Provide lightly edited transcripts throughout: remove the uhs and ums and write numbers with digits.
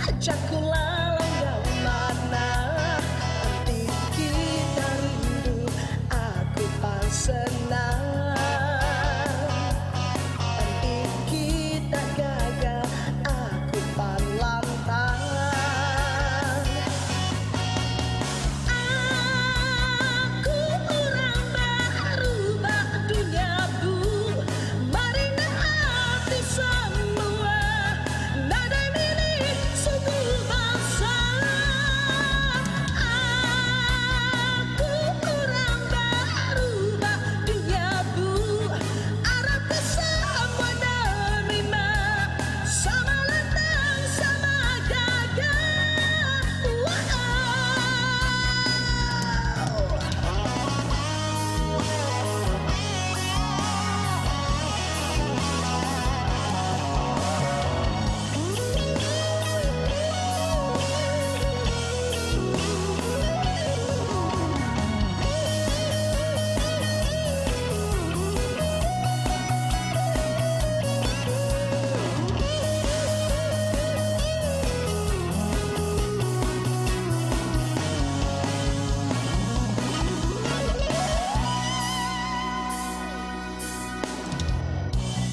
ajakku lalang mana nanti kita rindu aku pan senang nanti kita gagal aku pan lantang aku orang baru bak dunia bu marina hati semua nada milik suku bangsa aku orang baru bak dunia bu arah ke semua nerima sama lantang sama gagal wow.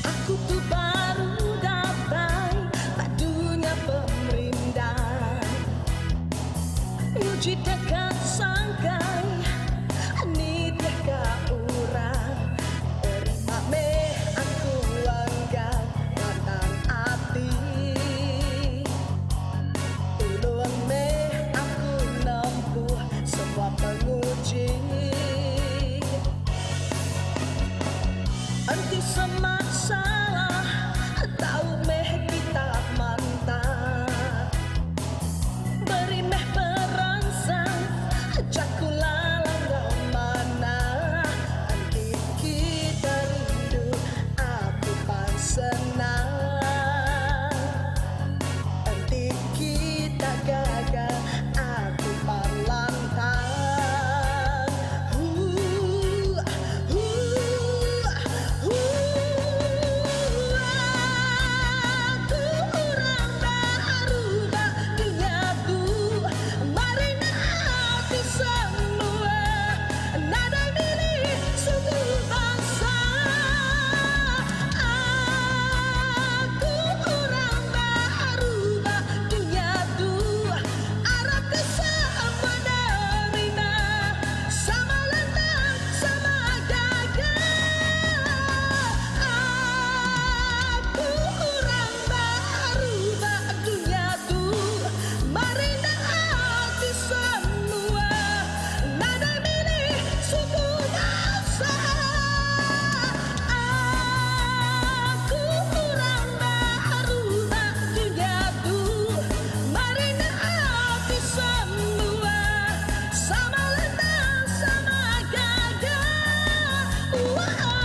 Aku tuh baru datang tak dunia pemerintah Uji dekat sangkai Ni dekat urang Terima meh aku anggap Batang hati Tolong meh aku nempuh Semua penguji Anti semasalah tahu meh kita mantap beri meh perangsang ajakku lalang mana anti kita rindu aku pan senang anti kita gagal aku pan lantang aku orang baru bak dunia bu marina hati semua nada milik suku bangsa aku orang baru bak dunia bu arah ke semua nerima sama lantang sama gagal aku orang baru bak dunia bu marina hati semua nada milik suku bangsa aku orang baru bak dunia bu marina hati semua sama lantang sama gagal wow.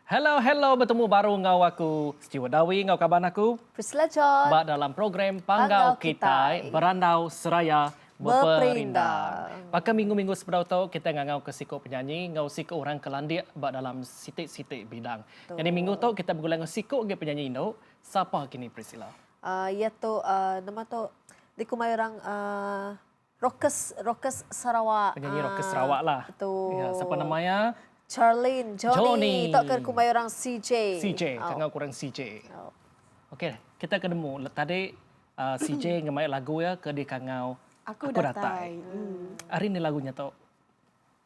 Hello, bertemu baru ngau aku Stewart Dawi, ngau kaban aku Priscilla John. bak dalam program Panggau Kitai Berandau Seraya Berperindah. Pada minggu-minggu sebelum tu kita ngau ke sikuk penyanyi, ngau sikuk orang kelandik bak dalam sitik-sitik bidang. Jadi minggu tu kita bergulang sikuk ke penyanyi Indo. Siapa kini Priscilla? Iaitu nama tu di kumai orang Rockers Sarawak. Penyanyi Rockers Sarawak lah. Betul. Ya, siapa namanya? Charlene, Johnny. Tak kan kumai orang CJ. CJ, kangau kurang CJ. Okey, kita ketemu. Tadi CJ ngemai lagu ya ke di kangau Aku datai. Hari ni lagunya tu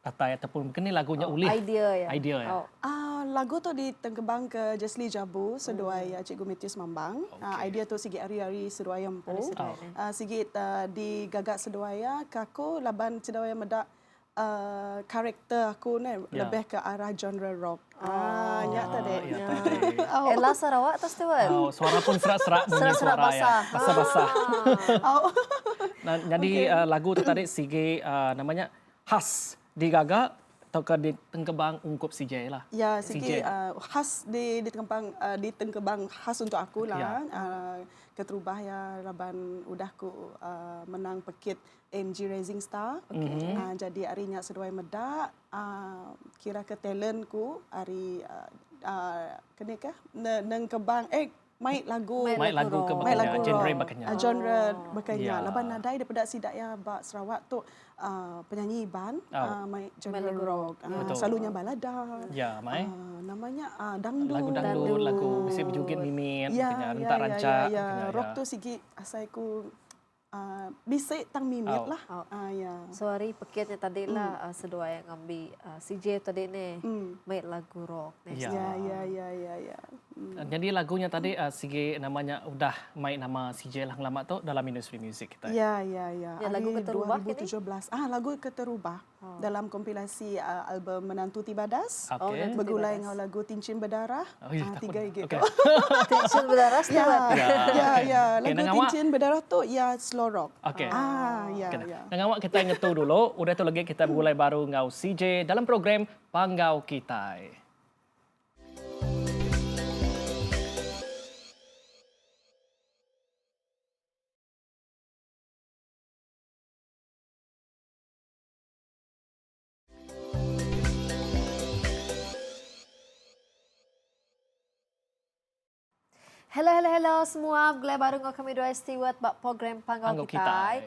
datai ataupun mungkin ni lagunya ulih. Idea ya. Idea ya. Lagu tu ditengkebang ke Jesli Jabu seduai Cikgu Metius Mambang. Idea tu sigi hari-hari seduai empu. Sigi digagak seduai kako laban seduai medak karakter aku ni lebih ke arah genre rock. Nyak tadi. Ya, tadi. Ella Sarawak atau Stewart? Suara pun serak-serak bunyi Serak-serak suara ya. basah. Basah-basah. Oh. Nah, jadi lagu tu tadi sige namanya khas digagak atau ke di Tengkebang ungkup CJ lah. Ya, CJ. sikit khas di Tengkebang khas untuk aku lah. Keterubah ya laban udah ku menang pekit MG Rising Star. Jadi harinya seduai medak kira ke talentku hari kena ke neng kebang mai lagu Mai lagu ke Mai bakanya, lagu genre rock. bakanya. genre Ya. bakanya. Laban nadai daripada sidak ya bak Sarawak tu penyanyi Iban mai genre lagu rock. Betul. Selalunya balada. Ya, Mai. Namanya dangdut. Lagu dangdut, lagu bisi berjugit mimit, kena rentak rancak, kena Rock tu sikit asaiku bisa tang mimit lah. Ya. So hari pekitnya tadi lah sedua yang ambil CJ tadi ni main lagu rock. Ya. Ya. Jadi lagunya tadi sige namanya udah main nama CJ lah lama tu dalam industri muzik kita. Ya. Ya, lagu Hari Keterubah 2017. Lagu Keterubah dalam kompilasi album Menantu Tibadas. Okey. Menantu Bergulai Tibadas. dengan lagu Tincin Berdarah. Ya, tak tiga apa. gitu. Okey. Tension berdarah Stewart. Ya. Okey, Lagu nang awak? Tincin Berdarah tu ya slow rock. Okey. Ya. Dengan awak kita ingat tu dulu, udah tu lagi kita mulai baru ngau CJ dalam program Panggau Kitai. Hello semua. Glad baru ngau kami dua Stewart bak program Panggau Panggau Kitai.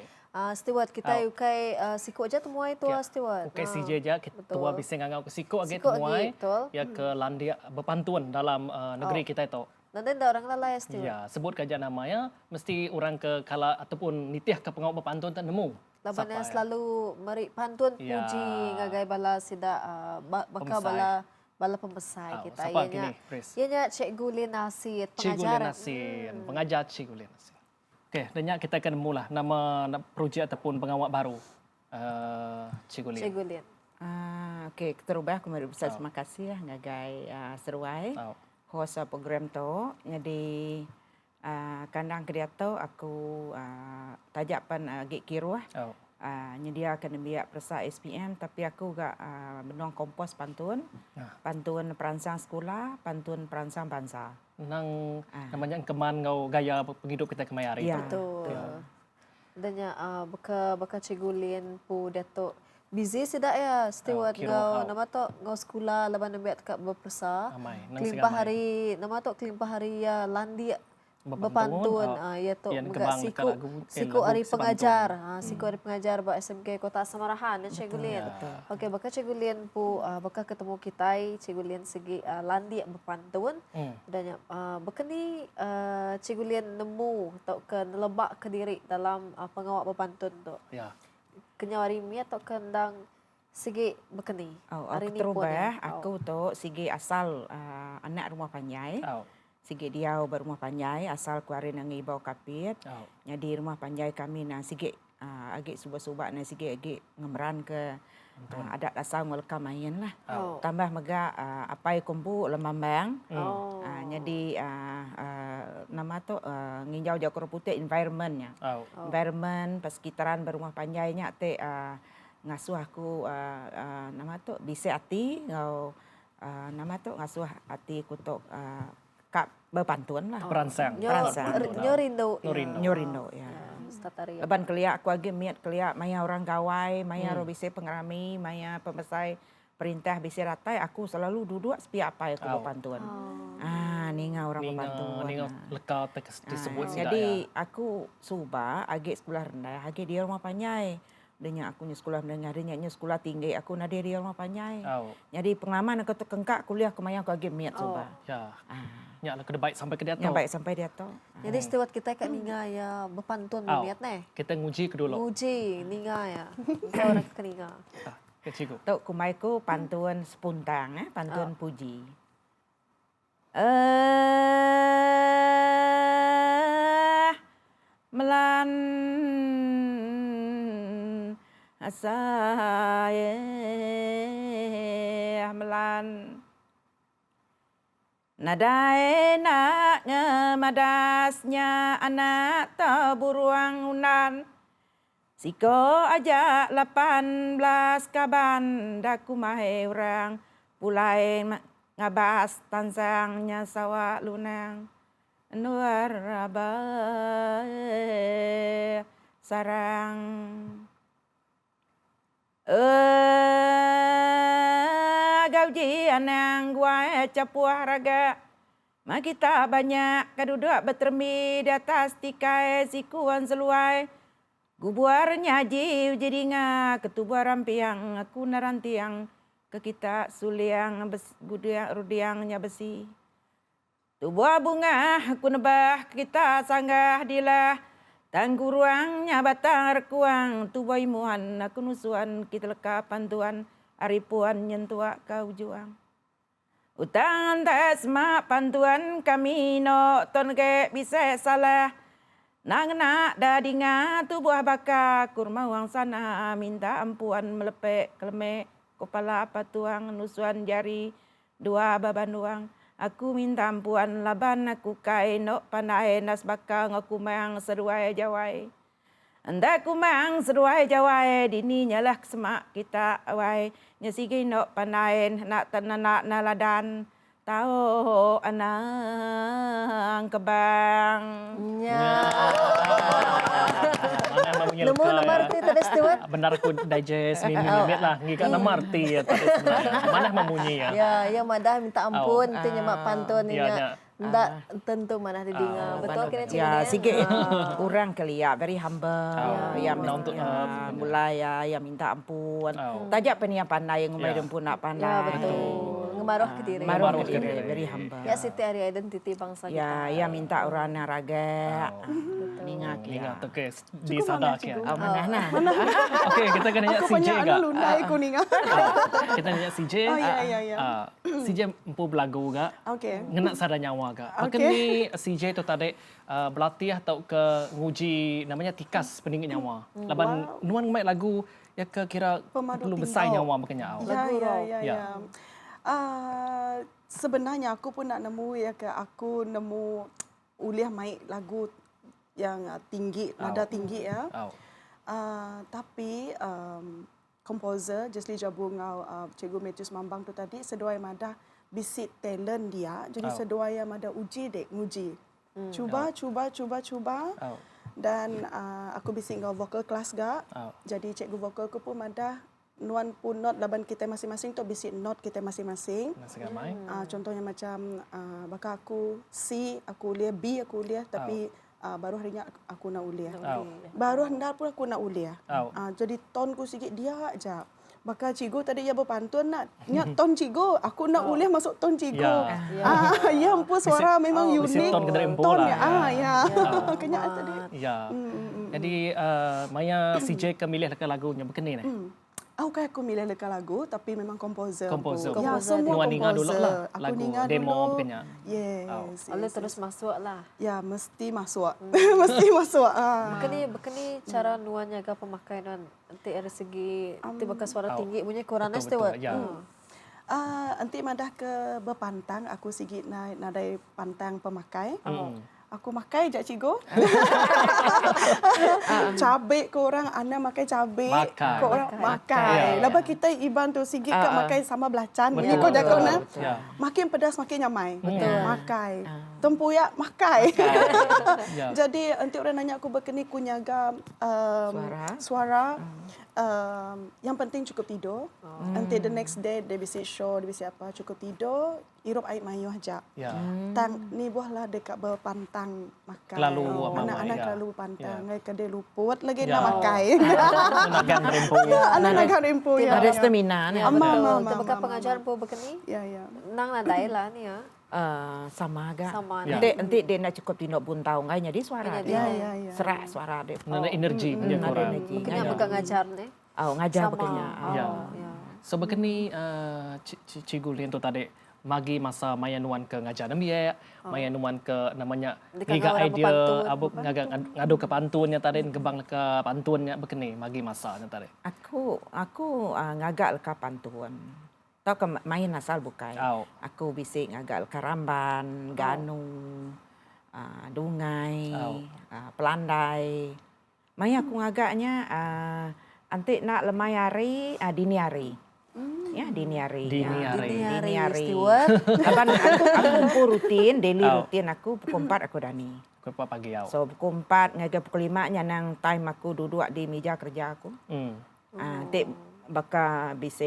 Stewart kita ukai sikut je temuai tu Stewart. Okey CJ je kita betul. tua bising ngau ke siko agi Siko temuai. agi, betul. Ya ke landia berpantun dalam negeri kita itu. Nanti ada orang lalai Stewart. Ya, sebut kaja namanya mesti orang ke kala ataupun nitiah ke pengau berpantun tak nemu. Laban yang Siapa, ya? selalu meri pantun Ya. puji ngagai bala sida baka Pemesai. bala pembesai kita. Siapa gini, Pris? Ianya Cikgu Lin Nasid, Cikgu pengajar. Lin Nasin, pengajar Cikgu Lin Nasin. Okey, dan kita akan mula nama projek ataupun pengawal baru. Cikgu Lin. Cikgu Lin. Okey, Keterubah aku mari besar terima kasih lah ngagai seruai Oh. host program tu. Jadi kandang kedia tu aku tajak pan gig kiru lah. Oh. Nyedia kena biak persa SPM tapi aku gak benong kompos pantun. Pantun perangsang sekolah, pantun perangsang bangsa. Nang namanya keman ngau gaya penghidup kita kemayari. Ya. Betul. Danya baka Cikgu Lin pu datuk busy sida ya Stewart kira ngau how. nama tu ngau sekolah laban nembiat kat berpersa. Amai, nang Kelimpah singamai. hari nama tu kelimpah hari ya landi Berpantun, berpantun ya tu yang megak kebang siku dekat lagu- siku lagu hari sebantun. pengajar siku hari pengajar ba SMK Kota Samarahan dan Cikgu Lin. Okey baka Cikgu Lin pu baka ketemu kita Cikgu Lin segi landi berpantun dan baka ni Cikgu Lin nemu atau ke lebak ke diri dalam pengawak berpantun tu. Ya. Kenyawari mi atau kendang segi bekeni. Oh, Hari aku ni pun, terubah eh. aku tu segi asal anak rumah Panjai. Oh. Sigi dia berumah Panjai asal kuari nang ibau kapit. Oh. Jadi rumah Panjai kami na sigi agak subak-subak na sigi agak ngemeran ke adat asal welcome main lah. Oh. Tambah mega apai kumpu lemambang. Oh. Jadi nama tu nginjau jakor putih environmentnya. Oh. Environment persekitaran berumah Panjainya te ngasuh aku nama tu bisa hati ngau nama tu ngasuh hati kutuk kap berpantun lah. Perangsang. Perangsang. Nyorindo. Nyorindo ya. Statari. Leban kelia aku lagi miat kelia maya orang gawai, maya ro bise pengerami, maya pemesai perintah bise ratai aku selalu duduk sepi apa aku berpantun. Ninga orang berpantun. Ninga lekat disebut sidak Jadi aku suba agak sekolah rendah, agak dia rumah Panjai. Denya aku nya sekolah mendengar denya nya sekolah tinggi aku na dia rumah Panjai. Oh. Jadi pengalaman aku tu kengkak kuliah kemaya aku agak miat suba. Ya. Ya lah ke baik sampai ke dia Yang tu. baik sampai dia tu. Jadi Stewart kita kat Ninga ya berpantun Oh. miat neh. Kita nguji ke dulu. Uji Ninga ya. Kita orang ke Ninga. Ke cikgu. Tu kumaiku pantun sepuntang pantun puji. Melan saya melan nadai nak ngemadasnya anak taburuang unan siko ajak 18 kaban daku mahe orang pulai ngabas tansangnya sawa lunang nuar rabai sarang gauji anang gua capuah raga ma kita banyak kaduduk bertermi di atas tikai sikuan seluai gubuarnya jiu jadi nga ketubuh rampiang aku narantiang ke kita suliang rudiangnya besi tubuh bunga aku nebah kita sanggah dilah tanggu ruangnya batang rekuang tubuh imuan aku nusuan kita leka pantuan aripuan nyentua kau juang utang tes mak pantuan kami no ton ke bisa salah nang nak dadinga tubuh baka kurma wang sana minta ampuan melepek kelemek kepala patuang nusuan jari dua baban uang aku minta ampuan laban aku kainok pandai nas bakal ngaku mang seruai jawai. Anda aku mang seruai jawai dini nyalah semak kita awai nyesigi nok pandai nak tenanak naladan tahu anang kebang. Ya. Nemu nomor ti tadi Stewart. Benar aku digest minit lah. Ngika nama arti ya tadi sebenarnya. Mana memunyi ya? Ya, yang madah minta ampun, tu nyemak pantun ya, ingat. Ndak tentu mana didengar. Betul kena cik. Ya, sikit kurang kali ya, very humble. Ya, untuk mulai ya minta ampun. Tajak peniap pandai yang umai pun nak pandai. Ya, betul. Ngemaruh ke diri. Maruh ke diri, very humble. Ya, Siti hari identiti bangsa kita. Ya, minta orang raga. Ningat Ingat, okey. Disadar ya. Mana nah. Okey, kita kena nyak Aku CJ banyak gak? lunai kuningan. Kita nyak CJ. Oh, ya. CJ empu belagu gak? Okey. Ngena sada nyawa gak? Maka Okey. ni CJ tu tadi berlatih atau ke nguji namanya tikas peningkat nyawa. Laban nuan mai lagu ya ke kira Pemadu perlu besar tingkau. nyawa makanya. Ya. Sebenarnya aku pun nak nemu ya ke aku nemu uliah mai lagu yang tinggi, nada tinggi ya. Tapi komposer Jesli Jabu ngau Cikgu Metius Mambang tu tadi seduai madah bisit talent dia. Jadi seduai madah uji dek nguji. Cuba. Dan aku bisik ngau vokal kelas gak. Jadi cikgu vokal ku pun madah nuan pun not laban kita masing-masing tu bisit not kita masing-masing. Contohnya macam bakal aku C, aku uliah B, aku uliah tapi baru harinya aku nak uliah. Baru hendak pun aku nak uliah. Jadi tonku sikit dia aja. Bakal cikgu tadi ya berpantun nak nyak ton cikgu, aku nak uliah masuk ton cikgu. Ya ampun suara memang unik. Ton kedai empu Ton lah. ya. Kenyataan tadi. Ya. Jadi Maya CJ ke milih lagunya berkeni ni. Aku milih leka lagu tapi memang komposer. Komposer. Ya, semua Nuan ninga dulu komposer. lah Aku lagu ninga demo dulu. makanya. Yes. Lalu terus masuk lah. Ya, mesti masuk. Mesti masuk. Bekeni cara nuan jaga pemakaian nanti dari segi tiba ke suara tinggi punya korana Stewart. Ya. Nanti madah ke berpantang aku sikit nadai pantang pemakai. Aku makai je cikgu. Cabai ke orang, Ana makai cabai. Makai. Ke orang makai. Lepas kita iban tu sikit kat makai sama belacan. Ini kau jaga na. Makin pedas makin nyamai. Makai. Tempuyak makai. Jadi nanti orang nanya aku berkeni kunyaga suara. Yang penting cukup tidur. Nanti the next day dia bisa show, dia bisa apa, cukup tidur, hirup air mayuh aja. Tang ni buahlah dekat berpantang makan. Lalu anak-anak lalu pantang, ngai kedai luput lagi nak makai. Nagan rempo. Anak nak rempo ya. Ada stamina ni. Betul. Tebaka pengajaran pun bekeni. Ya. Nang nadai lah ni ya. Sama agak. Sama. Nanti dia nak cukup tindok buntau kan jadi suara dia. Ya. Serak suara dia. Nana energi dia kurang. Bekeni bekak ngajar ni. Ngajar bekenya. So begini Cikgu Lin tu tadi magi masa maya nuan ke ngajar namiak, maya nuan ke namanya Dekat giga orang idea berpantun, abu ngadu ke pantunnya tadi gebang ke pantunnya begini magi masanya tadi. Aku ngagak ka pantun. Tau ke main asal bukai. Au. Aku bisik ngagak ka ramban, ganung, dungai, pelandai. Mai aku ngagaknya antik nak lemai hari, dini hari. Ya, dini hari. Dini Ya, hari. Dini hari. Steward. Laban aku rutin, daily rutin aku pukul 4 aku dani. Kupa pagi au. So pukul 4 ngaga pukul 5 nyanang time aku duduk di meja kerja aku. Tik baka bisa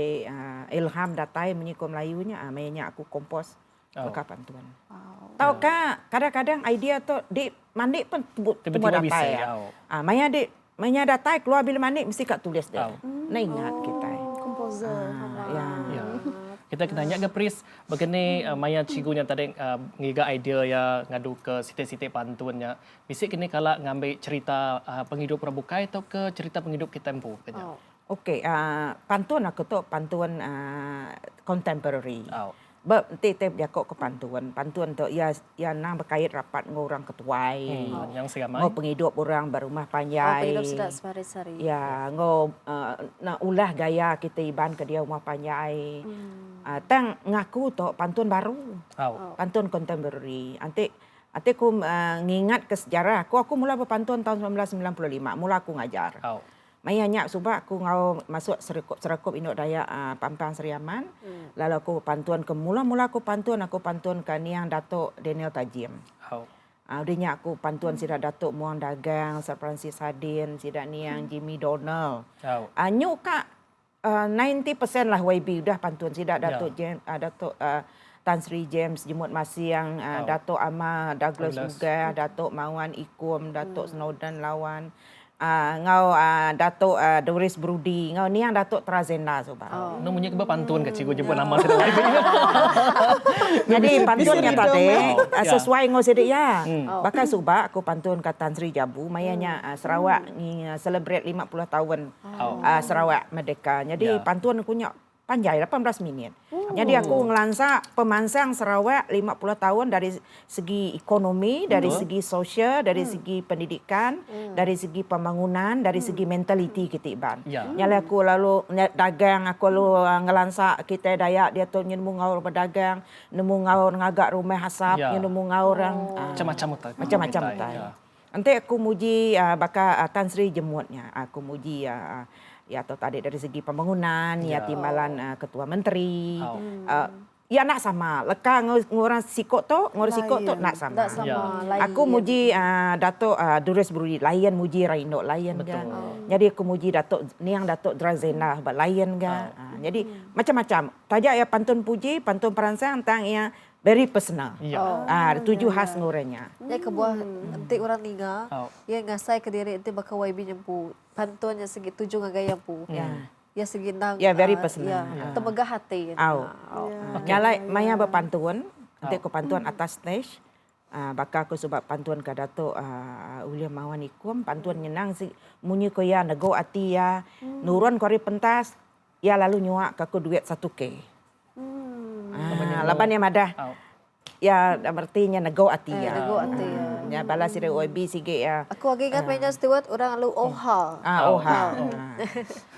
ilham datai menyikum Melayunya, mainnya aku kompos baka pantuan. Tahu ka kadang-kadang idea tu di mandi pun Tiba-tiba bisa, datai. au. Maya datai keluar bila mandi mesti kat tulis dia. Nah ingat kita. Komposer. Ya. Ya. Kita kena tanya ke Pris, begini maya cigunya tadi ngiga idea ya ngadu ke siti-siti pantunnya. Bisik kini kalau ngambil cerita penghidup Rabukai atau ke cerita penghidup kita empu kenya. Okey, pantun aku tu pantun contemporary. Au. Tip dia kok ke pantun. Pantun tu ya nang berkait rapat ngorang ketuai. Yang segamai. Ngo penghidup orang berumah panjai. Penghidup sudah sehari-hari. Ya, nak ulah gaya kita iban ke dia rumah panjai. Tang ngaku tu pantun baru. Au. Pantun contemporary. Antik aku ngingat ke sejarah. Aku mula berpantun tahun 1995. Mula aku ngajar. Au. Mai hanya sebab aku ngau masuk serekup Induk Dayak Pampang Seriaman. Lalu aku pantun ke mula-mula aku pantun ke Niang Datuk Daniel Tajim. Au. Udahnya aku pantun sidak Datuk Muang Dagang, Sir Francis Hadin, sidak Niang Jimmy Donald. Au. Nyuk kak 90% lah YB udah pantun sidak Datuk James, Datuk Tan Sri James Jemut Masiang, Datuk Amar Douglas Ugah, Datuk Mawan Ikum, Datuk Snowden Lawan. Ngau Datuk Doris Brudi, ngau ni yang Datuk Trazenda sobat. Namanya ke pantun ke cikgu jemput nama sudah. Jadi pantunnya tadi sesuai ngau sedik ya. Bakal subak aku pantun ke Tan Sri Jabu, mayanya Sarawak ni celebrate 50 tahun Sarawak Merdeka. Jadi pantun aku nyak panjai 18 minit. Jadi aku ngelansa pemansang Sarawak 50 tahun dari segi ekonomi, dari segi sosial, dari segi pendidikan, dari segi pembangunan, dari segi mentaliti kita iban. Nyala aku lalu dagang, aku lalu ngelansa kita Dayak dia tu nemu ngaur berdagang, nemu ngaur ngagak rumah hasap, nemu ngaur orang macam-macam utai. Nanti aku muji baka Tan Sri Jemutnya, aku muji ya atau tadi dari segi pembangunan, ya timbalan ketua menteri. Ya nak sama. Leka ngorang sikok tu nak sama. Tak sama. Aku muji Datuk Doris Brudi, layan muji Raindok layan kan. Jadi aku muji Datuk Niang Datuk Drazena layan kan. Jadi macam-macam. Tajak ya pantun puji, pantun peransang tang ya very personal. Tuju khas ngorangnya. Ya kebuah nanti orang ninga, ya ngasai ke diri nanti bakal YB nyempu. Pantunnya segi tujuh ngagaya pu. Ya segi nang. Ya very personal. Temegah hati. Nyalai maya berpantun, nanti aku pantun atas stage. Bakal aku sebab pantun ke Datuk William Mawan Ikum, pantun nyenang si munyi ko ya nego ati ya, nurun kori pentas, ya lalu nyuak aku duit 1K. Laban yang madah. Ya artinya nego ati ya. Nego ati ya. Ya balas sira OIB sikit ya. Aku lagi ingat mainnya Stewart orang lalu oha. Oha.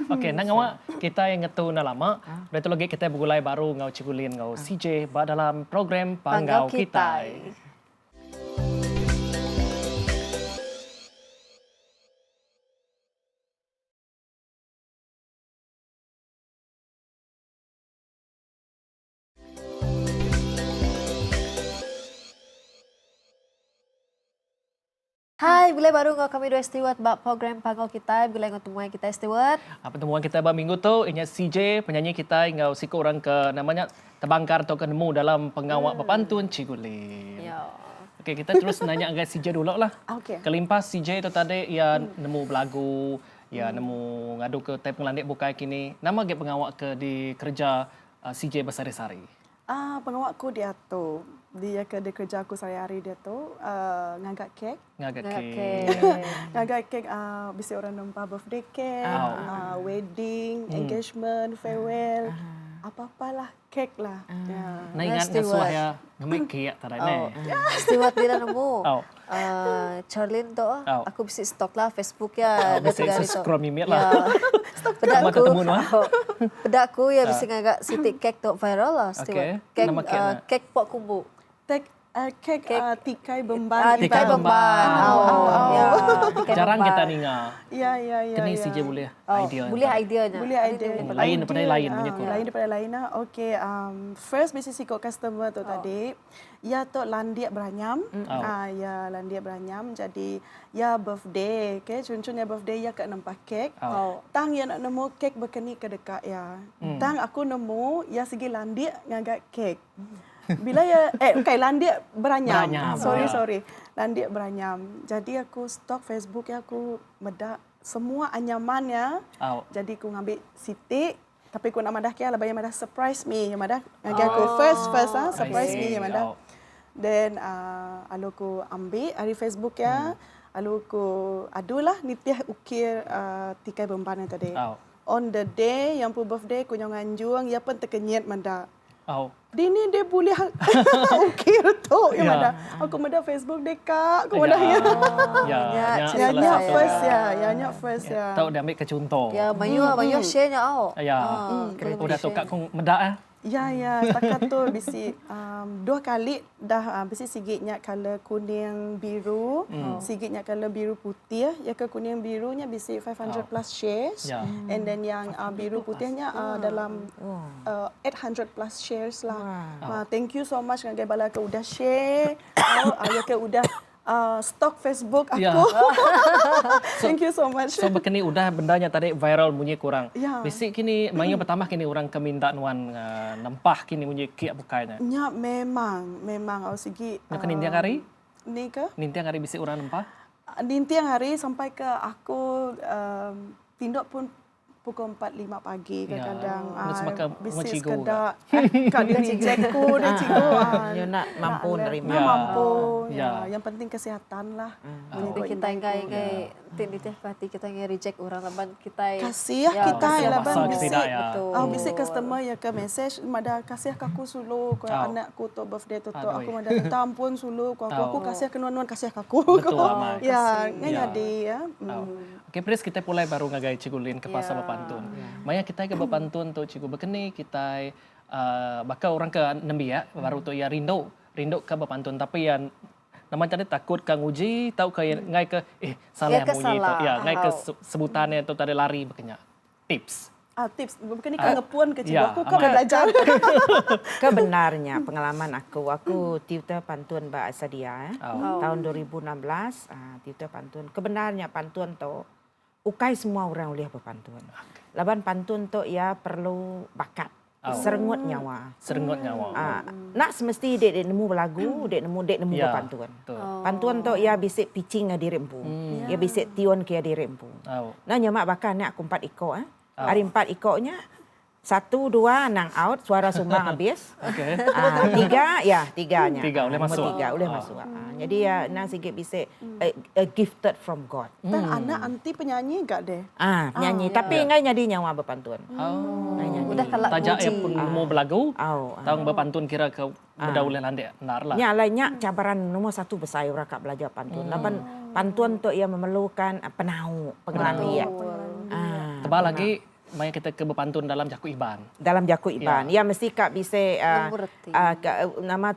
Okey, nang awak kita yang ngetu na lama. Dah tu lagi kita bergulai baru ngau cigulin ngau CJ dalam program Panggau Kita. Hai, bila baru ngau kami dua Stewart bak program Panggau Kita, bila ngau temuan kita Stewart. Pertemuan kita minggu tu inya CJ penyanyi kita ngau siko orang ke namanya terbangkar atau nemu dalam pengawak berpantun Cigulin. Ya. Okey, kita terus nanya agak CJ dulu lah. Kelimpas CJ tu tadi ia nemu belagu, ia nemu ngadu ke tai pengelandik bukai kini. Nama agak pengawak ke di kerja CJ bersari-sari. Pengawakku dia tu. Dia di kerja aku sehari-hari dia tu ngagak kek. Ngagak kek bisa orang nampak birthday cake, wedding, engagement, farewell. apa-apalah kek lah. Ya. Nah ingat Steward. ngasuh ya ngemik kiak tadi ne. Steward dia nemu. Oh. Charlene tu, aku bisi stok lah Facebook Oh, ya. bisi subscribe mimik lah. Pedak Sama aku, ketemu no. pedak aku ya bisi ngagak siti kek tu viral lah. Okay. Steward. Kek, Nama kek na? kek pok kumbu. Kek tikai bemban. Tikai bemban. Ya, tikai Jarang bemban. kita ningal. Ya, ya, ya. Kena ya. saja boleh Oh, idea. boleh ideanya. Boleh idea. Lain daripada lain punya kurang. Lain daripada lain lah. Okay, first mesti sikut customer tu tadi. Ya tu landiak beranyam. Ya landiak beranyam. Jadi ya birthday. Okay, contohnya birthday ya kat nampak kek. Tang ya nak nemu kek berkeni ke dekat ya. Tang aku nemu ya segi landiak ngagak kek. Bila ya landiak beranyam. Sorry. Landiak beranyam. Jadi aku stok Facebook ya aku medak semua anyamannya. Jadi aku ngambil sitik tapi aku nak madah kia lah bayar madah surprise me yang madah ngagi aku first surprise me yang madah. Then lalu aku ambil dari Facebook ya. Lalu aku adulah nitiah ukir tikai bemban yang tadi. On the day yang pu birthday aku yang nganjuang ya pun terkenyat madah. Dini dia boleh ukir tu yang madah. Aku madah Facebook deka, aku madah ya. Ya first ya. Tahu dia ambil ke contoh. Ya, mayu share nya au. Ya. Udah tu kat kong medak Ya, setakat tu bisi 2 kali dah bisi sigitnya color kuning biru, sigitnya color biru putih, ya ke kuning birunya bisi 500 plus shares, and then yang biru putihnya dalam 800 plus shares lah. Thank you so much ngagai bala ke udah share, ya ke udah stok Facebook aku. Thank you so much. So begini udah bendanya tadi viral bunyi kurang. Ya. Bisi kini main pertama kini orang keminta nuan nempah kini bunyi kiak bukainya. Ya memang segi. Nak nintiang hari? Ni ke? Nintiang hari bisi orang nempah? Nintiang hari sampai ke aku tindok pun pukul 4-5 pagi kadang-kadang. Bisnis sekedar kat dia cikgu dia cikgu. You nak mampu nerima. Mampu. Yang penting kesihatan lah. Jadi kita ingai tinditih hati kita ingai reject orang laban kita. Kasih kita laban bisik. Betul. Bisik customer ya ke message mada kasih aku sulu ko anakku tu birthday tu aku mada minta ampun sulu ko aku kasih ke nuan-nuan kasih aku. Betul amat. Ya, ngadi ya. Okey, Pris kita mulai baru ngagai Cikgu Lin ke pasal berpantun. Maya kita ke berpantun tu Cikgu berkeni kita bakal orang ke nembi ya baru tu ya rindu ke berpantun tapi yang nama tadi takut kang uji tahu ke ngai ke salah bunyi tu ya ngai ke sebutannya tu tadi lari berkenya tips. Tips bukan ni kan ngepuan ke cikgu aku kan belajar. Kebenarnya pengalaman aku tutor pantun Mbak Sadia tahun 2016 tutor pantun. Kebenarnya pantun tu ukai semua orang boleh berpantun. Laban pantun tu ya perlu bakat. Serengut nyawa. Nak semesti dek nemu berlagu, dek nemu berpantun. Pantun tu ya bisik pitching ngadi rempu. Ya bisik tion ke ngadi rempu. Nah nyamak bakan nak aku 4 ekor Hari 4 ekornya 1, 2 nang out suara sumbang habis. Okey. 3 tiganya. 3 boleh masuk. 3 boleh masuk. Jadi ya nang sikit bisik gifted from God. Dan anak anti penyanyi enggak deh? Penyanyi tapi ngai nyadi nyawa berpantun. Udah kalak tajak yang pun mau berlagu. Tahu berpantun kira ke berdaulah landek benar lah. Nya lainnya cabaran nomor 1 besar orang kak belajar pantun. Laban pantun tu ia memerlukan penau, pengelambi ya. Tebal lagi maya kita ke berpantun dalam Jaku Iban. Dalam Jaku Iban. Ya mesti kak bisa nama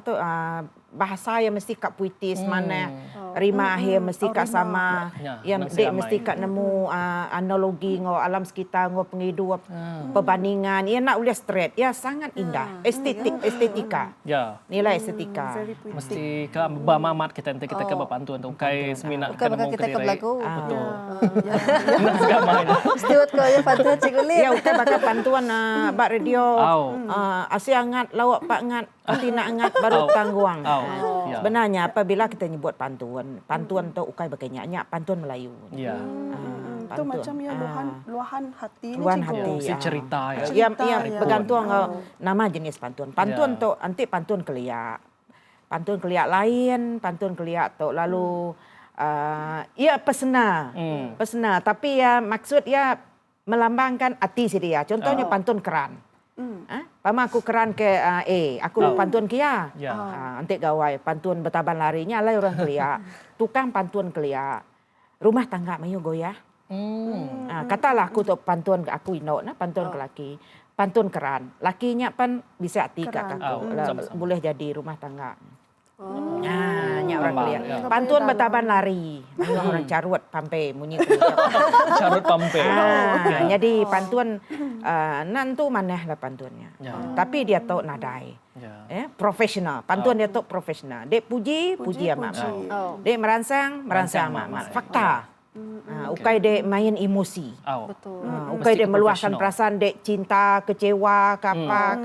tu bahasa yang mesti kak puitis mana rima akhir mesti kak sama yang dek mesti kak nemu analogi ngo alam sekitar ngo penghidup perbandingan ia nak boleh straight ya sangat indah estetika nilai estetika mesti ke bamamat kita nanti kita ke berpantun tu kai semina ke nemu kita ke belagu betul Steward kau ya pantun Cikgu Lin ya ukai bakal pantun bak radio asyik angat lawak pak angat tina angat baru tangguang. Sebenarnya apabila kita nyebut pantun tu ukai berkenyak pantun Melayu. Itu macam ya luahan hati ni luahan cikgu. hati cerita ya bergantung nama jenis pantun. Pantun tu anti pantun keliak. Pantun keliak lain, pantun keliak tu lalu ya pesena. Pesena tapi ya maksud ya melambangkan hati sedia. Contohnya pantun keran. Pama aku keran ke aku pantun kia. Ya. Nanti gawai pantun betaban larinya lah orang kelia. Tukang pantun kelia. Rumah tangga mayu goyah. Katalah aku tu pantun aku ino nah pantun ke laki. Pantun keran. Lakinya pan bisa hati kak aku. Boleh jadi rumah tangga. Nya orang kelia. Pantun betaban lari. Mayu orang carut pampe munyi kelia. Carut pampe. Jadi pantun nantu maneh lah pantunnya. Tapi dia tahu nadai. Profesional. Pantun dia tahu profesional. Dek puji amat. Dek merangsang amat. Fakta. Ukai dek main emosi. Betul. Ukai dek meluahkan perasaan dek cinta, kecewa, apa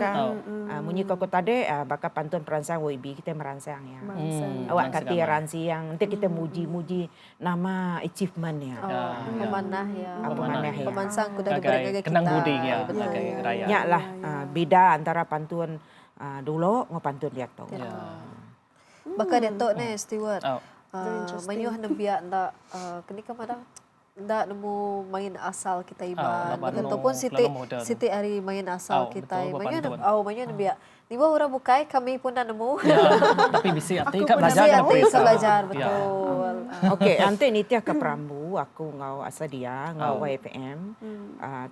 munyi kau tadi bakal pantun perangsang WB kita merangsang ya. Awak kati ransi yang nanti kita muji nama achievementnya. Pemanah ya. Pemanah ya. Pemansang kuda-kuda kita. Kenang budi ya. Raya. Nya lah beda antara pantun dulu ngau pantun dia tahu. Baka dia tahu ni Stewart. Mayuh nabiak ndak kenika pada ndak nemu main asal kita iban. Ataupun siti hari main asal kita. Mayuh nabiak. Tiba orang bukai kami pun dah nemu. Tapi bisi hati kak belajar Bisi kan hati belajar betul. Okey, nanti nitia ke Perambu aku ngau asadia ngau YPM.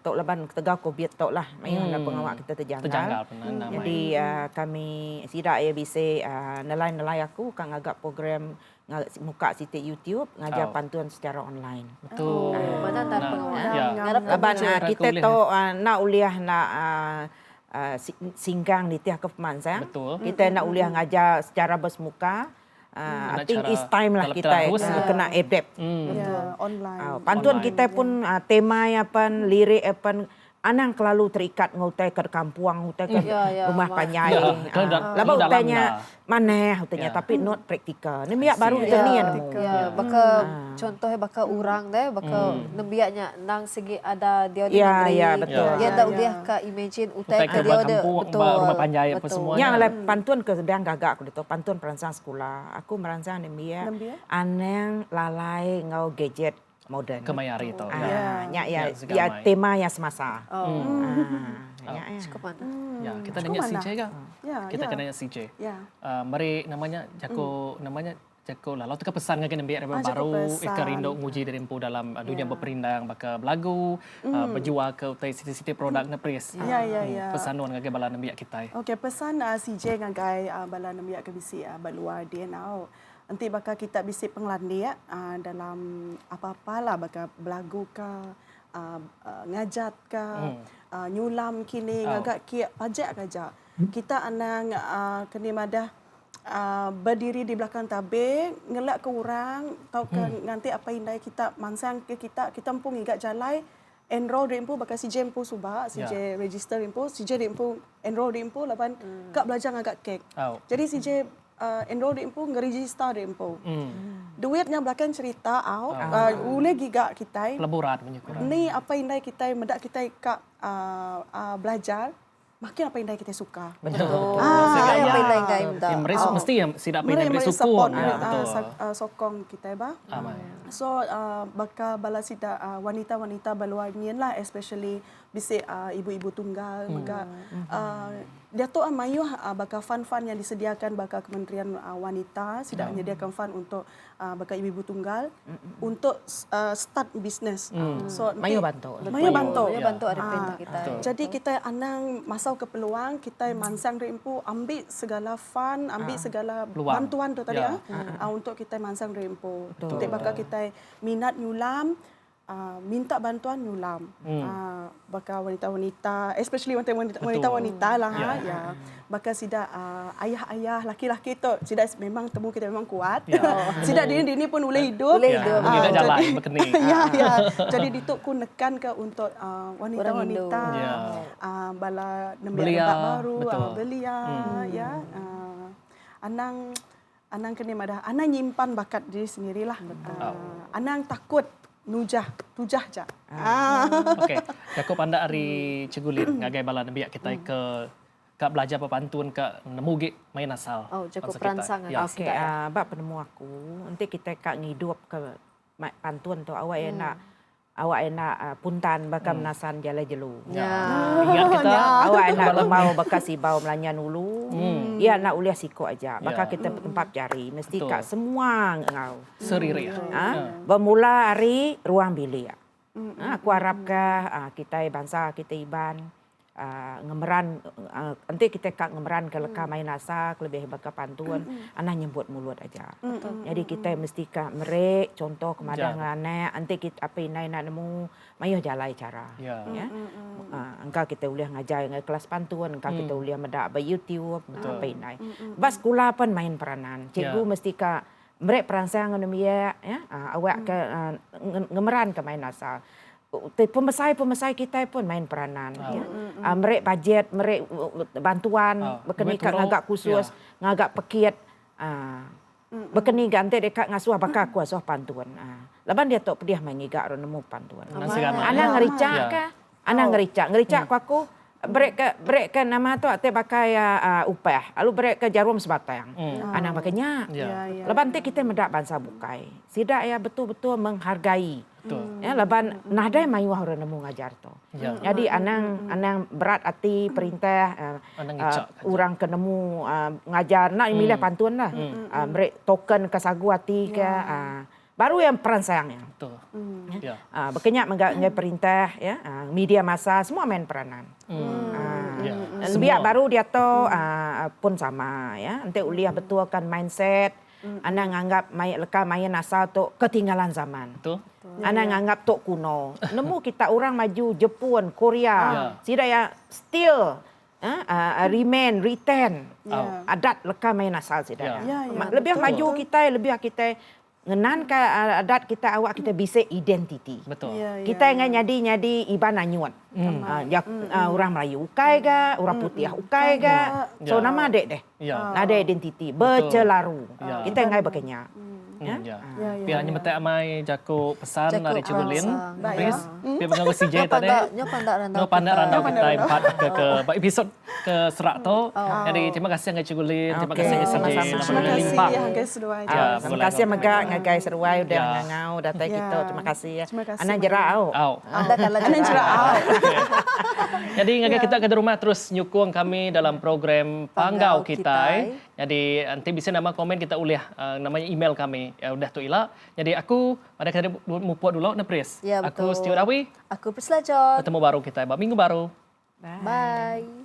Tok laban tegau COVID tok lah. Mayuh nak pengawak kita terjanggal. Jadi kami sidak ya bisi nelai aku kang agak program muka sitik YouTube ngajar pantun secara online. Betul. Mana antara pengawak. Laban kita tu nak uliah nak singgang di tiah ke pemansang. Kita nak uliah ngajar secara bersemuka. I think it's time lah kita kena adapt. Online. Pantun kita pun tema apa, lirik apa, anang kelalu terikat ngutai ke kampung, ngutai ke rumah panjai. Laba utainya maneh utainya tapi not praktikal. Ni biak baru kita ni yang nemu. Baka contohnya baka urang deh, baka nembiaknya nang segi ada dia di negeri. Ya betul. Dia dah uliah ka imagine utai ke dia ada betul. Rumah panjai apa semuanya. Yang lah pantun ke sedang gagak aku tu pantun perangsang sekolah. Aku merangsang nembiak anang lalai ngau gadget modern. Kemayari itu. Ya tema yang semasa. Cukup mana? Ya, kita nanya CJ ke? Kita kena nanya CJ. Mari namanya Jako lah. Lalu tu pesan dengan biar baru ikan rindu nguji dari empu dalam dunia berperindang baka belagu berjual ke utai siti-siti produk na pres. Pesan nuan ngagai bala biar kita. Okey, pesan CJ ngagai bala biar ke bisi baluar dia now. Nanti bakal kita bisi penglandi dalam apa-apalah bakal belagu ke ngajat ke nyulam kini ngagak kia pajak kaja. Kita anang kini madah berdiri di belakang tabir ngelak ke orang tahu ke nanti apa indai kita mansang ke kita empung ingat jalai enroll di empu bakal CJ empu subak CJ register empu CJ di empu enroll di empu laban kak belajar ngagak kek. Jadi CJ enroll di empu ngeregister di empu. Duitnya belakang cerita ule gigak kita. Pelaburan menyukur. Ni apa indai kita medak kita kak belajar makin apa indai kita suka. Betul. Apa indai kai minta. Mesti yang tidak apa indai beri support betul. Sokong kita ba. So bakal bala sida wanita-wanita baluar nian lah especially bisi ibu-ibu tunggal maka dia tu mayuh bakal fund-fund yang disediakan bakal Kementerian Wanita sudah menyediakan fund untuk bakal ibu-ibu tunggal untuk start bisnes. So mayuh bantu. Mayuh bantu ada perintah kita. Jadi kita anang masau ke peluang kita mansang rempu ambil segala fund, ambil segala bantuan tu tadi untuk kita mansang rempu. Jadi bakal kita minat nyulam minta bantuan nyulam. Bakal wanita-wanita, especially wanita-wanita lah ya. Bakal sida ayah-ayah laki-laki tu sida memang temu kita memang kuat. Sida dini pun boleh hidup. Kita jalan berkeni. Jadi dituk ku nekan ke untuk wanita-wanita bala nembiak baru belia ya. Anang kena madah anang nyimpan bakat diri sendirilah. Anang takut tujah je. Okey, Jakob anda hari Cegulin ngagai bala biak kita ke belajar pantun ke nemu main asal. Jakob peransang. Okey, bab penemu aku nanti kita kak ngidup ke pantun tu awak nak awak enak puntan bakal menasan jalan jelu. Ingat kita. Awak enak lemau bakal sibau melanyan ulu. Ya nak uliah siko aja. Bakal kita tempat cari. Mesti Betul. kat semua ngau. Seriri. Bermula hari ruang bilik. Aku harap kita bangsa kita iban ngemeran nanti kita kak ngemeran ke leka main asak lebih bakal pantuan anak nyebut mulut aja. Jadi kita mesti kak merek contoh kemadan anak nanti kita apa inai nak nemu mayo jalai cara. Ya. Engkau kita uliah ngajar ngai kelas pantuan, engkau kita uliah medak by YouTube apa inai. Bas sekolah pun main peranan. Cikgu mesti kak merek perangsang ngemia ya awak ke ngemeran ke main asal. Pemesai kita pun main peranan. Merek bajet, merek bantuan, berkeni kat ngagak khusus, ngagak pekit. Berkeni ganti dekat ngasuh bakal kuasuh pantuan. Laban dia tok pediah mengigak ro nemu pantuan. Anak ngericak ka? Anak ngericak ku aku brek ke nama tu ate pakai upah. Lalu brek ke jarum sebatang. Anak pakainya. Laban kita mendak bangsa bukai. Sidak ya betul-betul menghargai. Ya, laban nahdai mayuh orang nemu ngajar tu. Jadi anang berat hati perintah orang kenemu ngajar nak milih pantuan lah. Mereka token kesagu hati ke baru yang peran sayangnya. Betul. Berkenyak mengai perintah ya media massa semua main peranan. Biar baru dia tu pun sama ya. Nanti uliah betulkan mindset. Anak nganggap leka main asal tu ketinggalan zaman. Betul. Anak nganggap tok kuno. Nemu kita orang maju Jepun, Korea. Sida ya still retain adat leka main asal sida. Lebih maju kita, lebih kita ngenan ke adat kita awak kita bisa identiti. Betul. Kita ingat nyadi iban anyuan. Orang Melayu ukai ga, orang putih ukai ga. So nama dek deh. Ada identiti bercelaru. Kita ingat bakanya. Biar hanya betul amai jaku pesan dari Cikgu Lin. Please. Biar mengaku CJ tadi. Nyo pandai randau kita empat ke episod ke serak tu. Jadi terima kasih dengan Cikgu Lin. Terima kasih dengan CJ. Terima kasih Terima kasih megak ngagai seruai udah ngangau datang kita. Terima kasih ya. Anak jerau. Anda kalau Anak jerau. Jadi ngagai kita ke rumah terus nyukung kami dalam program Panggau Kita. Jadi nanti bisa nama komen kita uliah namanya email kami. Ya udah tu Ila. Jadi aku ada kali mupuat dulu Nepris. Ya, aku betul. Stuart Awi. Aku Prislajot. Ketemu baru kita minggu baru. Bye.